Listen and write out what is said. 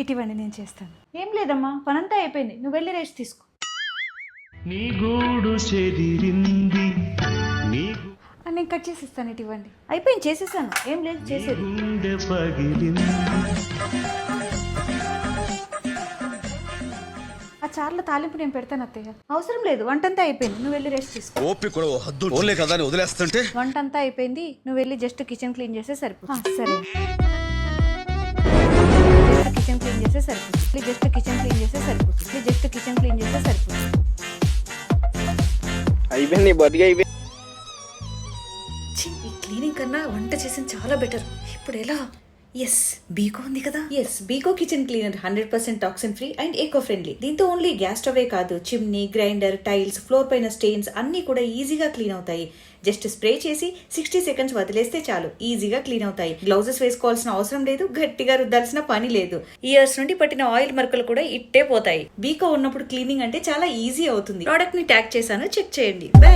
ఇటీవండి నేను చేస్తాను. ఏం లేదమ్మా, పనంతా అయిపోయింది, నువ్వు వెళ్ళి రెస్ట్ తీసుకో. నీ గూడు చెదిరింది నేను కట్ చేసిస్తాను, ఇటీవండి. అయిపోయింది, చేసేసాను, ఏం లేదు చేసేది. గుండె పగిలింది. ఆ చార్ల తాలింపు నేను పెడతాను అత్తయ్య. అవసరం లేదు, వంటంతా అయిపోయింది, నువ్వు వెళ్ళి రెస్ట్ తీసుకో. ఓపిక కూడా హద్దు ఓన్లే కదా అని వదిలేస్తుంటే. వంటంతా అయిపోయింది, నువ్వు వెళ్ళి జస్ట్ కిచెన్ క్లీన్ చేస్తే సరిపోతుంది. సరే, కిచెన్ క్లీన్ చేస్తే సరిపోతుంది. జస్ట్ కిచెన్ క్లీన్ చేస్తే సరిపోతుంది. జస్ట్ కిచెన్ క్లీన్ చేస్తే సరిపోతుంది. అయిపోయింది, బతిగా అయిపోయింది. ఈ క్లీనింగ్ కన్నా వంట చేసిన చాలా బెటర్. ఇప్పుడు ఎలా? ఎస్, బీకో ఉంది కదా. Yes, Beco kitchen cleaner 100% toxin free and eco friendly. దీంతో ఓన్లీ గ్యాస్ స్టవే కాదు, చిమ్నీ, గ్రైండర్, టైల్స్, ఫ్లోర్ పైన స్టెయిన్స్ అన్ని కూడా ఈజీగా క్లీన్ అవుతాయి. జస్ట్ స్ప్రే చేసి 60 సెకండ్స్ వదిలేస్తే చాలు, ఈజీగా క్లీన్ అవుతాయి. గ్లౌజెస్ వేసుకోవాల్సిన అవసరం లేదు, గట్టిగా రుద్దాల్సిన పని లేదు. ఇయర్స్ నుండి పట్టిన ఆయిల్ మరకలు కూడా ఇట్టే పోతాయి. బీకో ఉన్నప్పుడు క్లీనింగ్ అంటే చాలా ఈజీ అవుతుంది. ప్రోడక్ట్ ని ట్యాగ్ చేశాను, చెక్ చేయండి. బై.